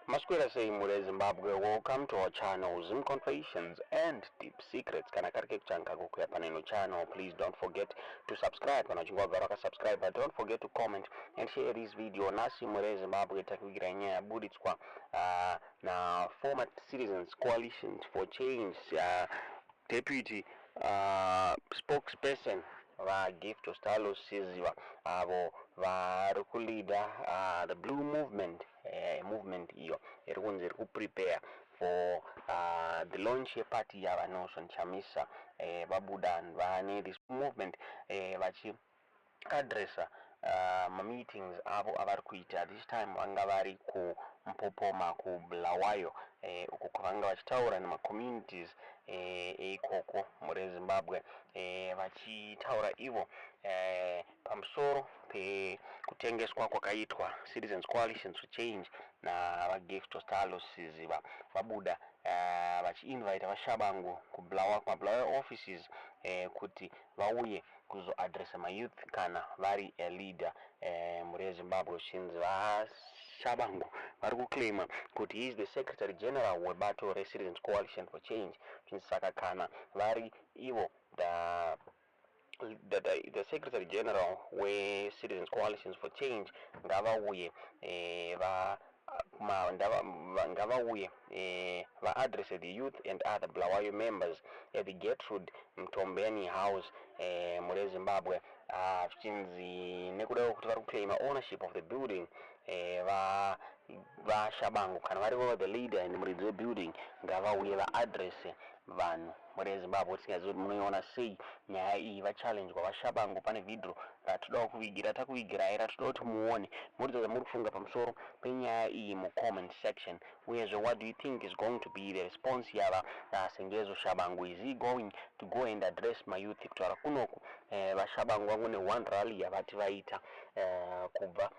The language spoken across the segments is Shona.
Masquera say Mure Zimbabwe, welcome to our channel, Zoom Confessions and Deep Secrets. Kana karike kuchanga kukuya paneno channel. Please don't forget to subscribe. Kana chungwa baraka subscribe, but don't forget to comment and share this video. Nasi Mure Zimbabwe takugira nya buditswa na former citizens coalition for change deputy spokesperson va gift ostalo Siziba avo vari kuleader the blue movement movement iyo iri prepare for the launch party yava noson chamisa vabuda vane this movement vachi addressa meetings avo avari kuita this time vanga vari ku Mpopoma ku Bulawayo uko kwanga vachitaura nemacommunities ikoko muri Zimbabwe vachitaura ivo pamusoro pekutengeswa kwakaitwa Citizens Coalition for Change na vagift ostalo Siziba vabuda vachiinvite vaShabangu ku Bulawayo offices kuti vauye kuzo address youth kana vari a leader muri Zimbabwe shinzi vaShabangu vari kuclaima kuti he is the Secretary General webato Citizens Coalition for Change saka kana vari ivo the Secretary General we Citizens Coalitions for Change ngavauye ngavauye va address the youth and other Bulawayo members at the Gertrude Mtombeni house muri Zimbabwe chinzi nekuda kuti vari kuclaima ownership of the building va Shabangu kana vari the leader in the building ngavauye va address vanhu muri Zimbabwe tisingazivi kuti munoiona sei nyaya iyi vachallenge vaShabangu pane video ratoda kuvigira takuvigira ira toda kuti muone muridza muri kufunga pamusoro penyaya iyi comment section uyezve what do you think is going to be the response yava Sengezo Tshabangu? Is he going to go and address my youth kutaura kunoku vaShabangu vangu one rally yavati vaita kubva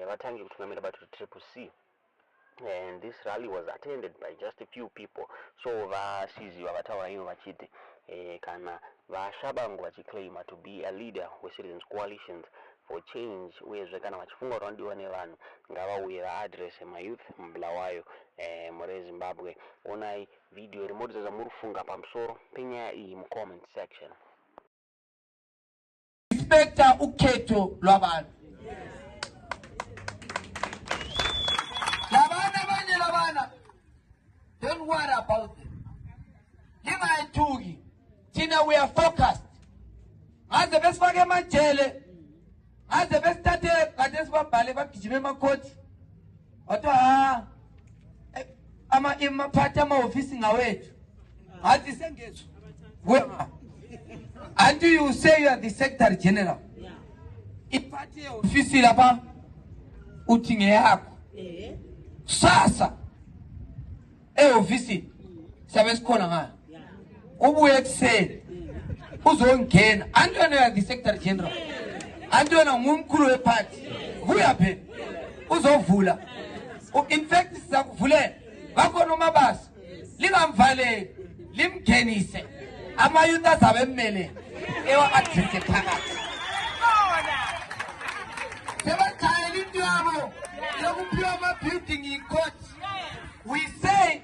vatange kutungamira bato triple C, and this rally was attended by just a few people. So Siziba vataura ivo vachiti kana vaShabangu vachiclaima to be a leader with Citizens Coalitions for Change uyezve kana vachifunga kuti vanodiwa nevanhu ngavauye vaaddress mayouth mubulawayo muri Zimbabwe. Onai video iri muridza muri kufunga pamusoro penyaya iyi comment section. Inspector ukhetho lwabantu don't worry about them. Tina, we are focused. As the best fage majele, as the best tate, kadeswa baleva kijimema court. Oto ama ima pata ma office ngawetu. Ati Sengezo. Wema. Until you say you are the Secretary General. Ipati office lapa utinge yako. Sasa office sabe sikhona ngayo ubuye ekuseni uzongena antwana ya the Secretary General antwana ngumkhulu weparty buya phela uzovula in fact sizakuvulela bakhona umabasa lingamvaleli limgenise amayouth azabe emmele ewa address phakathi sebakhayela into yabo yokuphiwa ama-building in court. We say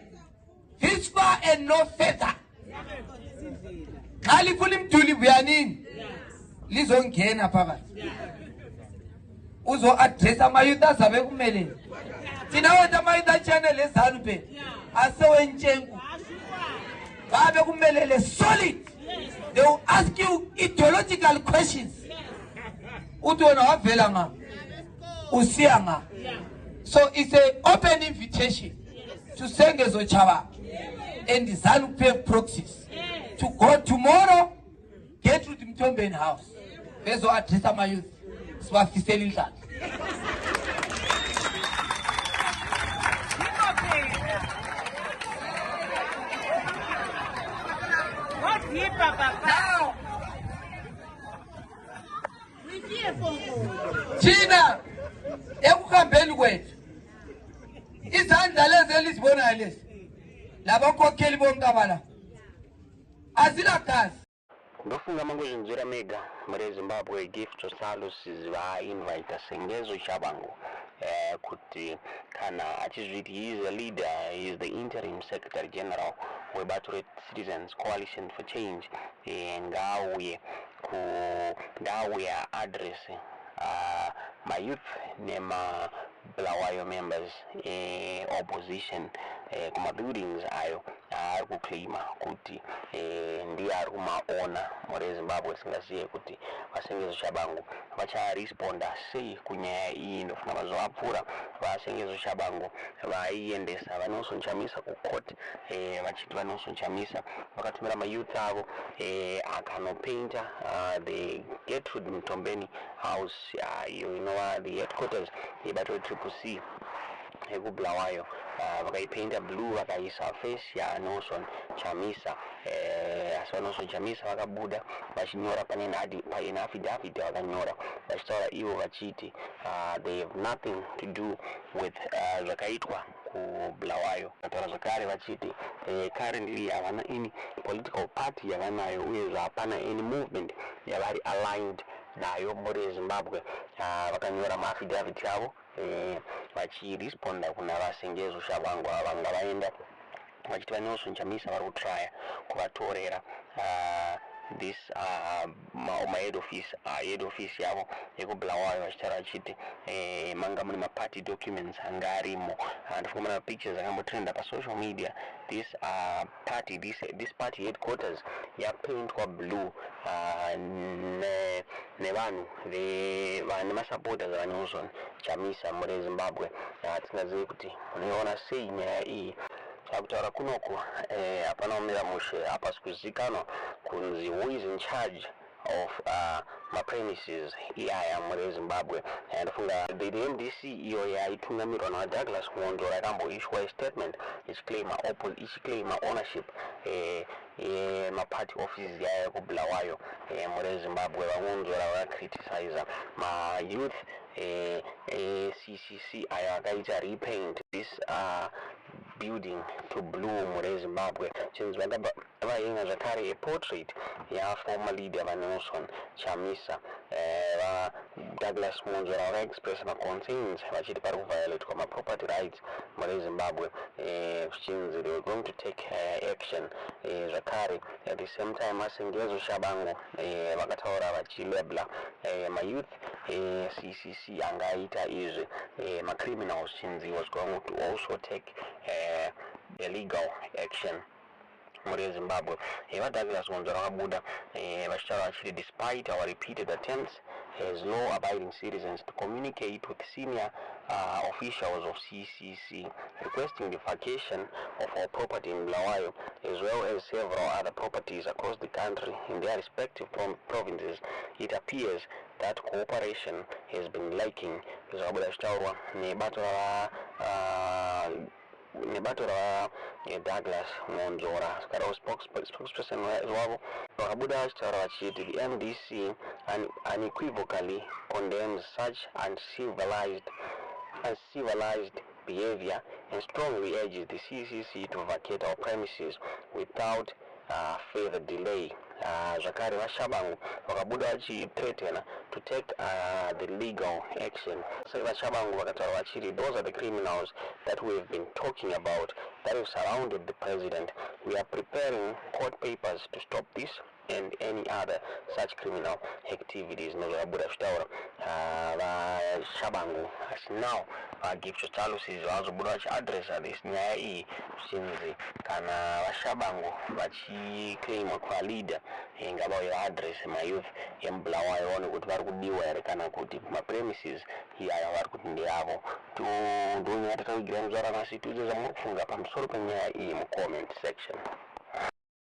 this far and no further. Kali kulim tuli buyanini lizongena phakathi uzo address amayouth azabe kumele thina wethu amayouth channel ezanu phela asewentshengu babe kumelele solid. They will ask you ideological questions. Uthi wena wavela nga usiya nga. So it's an open invitation to Sengezo Tshabangu and the ZANU PF proxies to go tomorrow, get to the Mtombeni house. There's no address of my youth. Swafiseli that. Now, China, ekuhambeni kwethu izandla lezi elizibona lezi labakhokheli bonkabala azilagazi ndofunga mangozvinzwira mega muri Zimbabwe gift ostalo Siziba invite Sengezo Tshabangu kuti kana achizviti he is a leader, he is the interim secretary general weBato Citizens Coalition for Change, ngauye address my youth nema Bulawayo members opposition kuma buildings ayo ari kuclaima kuti ndiye ari kumaona muri Zimbabwe. Tingaziye kuti vaSengezo Tshabangu vacharesponda sei kunyaya iyi. Ndofuna vazoapfura vaSengezo Tshabangu vaiendesa vaNelson Chamisa kucourt, vachiti vaNelson Chamisa vakatumira mayouth avo akanopainta the Gertrude Mtombeni house, the headquarters yeBato CCC ekuBulawayo, vakaipainta blue vakaisa face yaNelson Chamisa. Asi vaNelson Chamisa vakabuda vachinyora pane affidavit vakanyora vachitaura ivo vachiti they have nothing to do with zvakaitwa kuBulawayo. Vataura zvakare vachiti currently havana any political party yavanayo, uyezve hapana any movement yavari aligned nayo muri Zimbabwe. Vakanyora maaffidavit avo vachiresponda kuna vaSengezo Tshabangu vanga vaenda vachiti vaNelson Chamisa vari kutraya kuvatorera this head office yavo yekuBulawayo, vachitaura vachiti manga mune maparty documents anga arimo. Ndofuna mana pictures akambotrenda pasocial media. This party headquarters yapaintwa blue nevanhu nemasupporters vaNelson Chamisa muri Zimbabwe. Tingazive kuti unoiona sei nyaya iyi. Kutaura kunoku hapana kumira mushe, hapasi kuzikanwa kunzi who is in charge of premises iyaya muri Zimbabwe. Ndofunga the MDC iyo yaitugamirwa naDouglas Ngondora yakamboiswa statement ichiclaima ownership maparty offices yaya kuBulawayo muri Zimbabwe. VaNgondora vakacriticize youth CCC ayo akaita repaint this building to blue muri Zimbabwe. Chinzi vainga zvakare portrait former leader vaNelson Chamisa. Douglas Ngondora vakaexpress concerns vachiti pari kuviolatewa maproperty rights muri Zimbabwe. Zvichinzi they were going to take action. Zvakare at the same time vaSengezo Tshabangu vakataura vachilabela mayouth CCC angaita izvi criminals. Chinzi was going to also take illegal action muri Zimbabwe. VaDouglas Ngondora vakabuda vachitaura vachiti despite our repeated attempts as law-abiding citizens to communicate with senior officials of CCC requesting the vacation of our property in Bulawayo as well as several other properties across the country in their respective provinces, it appears that cooperation has been lacking. Zvabuda zvichitaurwa nebato raDouglas Ngondora, skarawo spokesperson wavo vakabuda vachitaura vachiti the MDC unequivocally condemns such uncivilized behavior and strongly urges the CCC to vacate our premises without further delay. Zvakare vaShabangu vakabuda vachithreatena to take the legal action. So vaShabangu vakataura vachiti those are the criminals that we have been talking about that have surrounded the president. We are preparing court papers to stop this and any other such criminal activities. Nozvabuda zvitaura vaShabangu. Asi now give chitalusizo vazobuda vachiadressa this nyaya iyi zvichinzi kana vaShabangu vachiclaima kuleader ngavauye vaadresse mayouth emuBulawayo vaone kuti vari kudiwa here kana kuti mapremises iyaya vari kuti ndeyavo. Ndonyaya tataugira muzvara nhasi tiudze zvamuri kufunga pamusoro penyaya iyi mucomment section.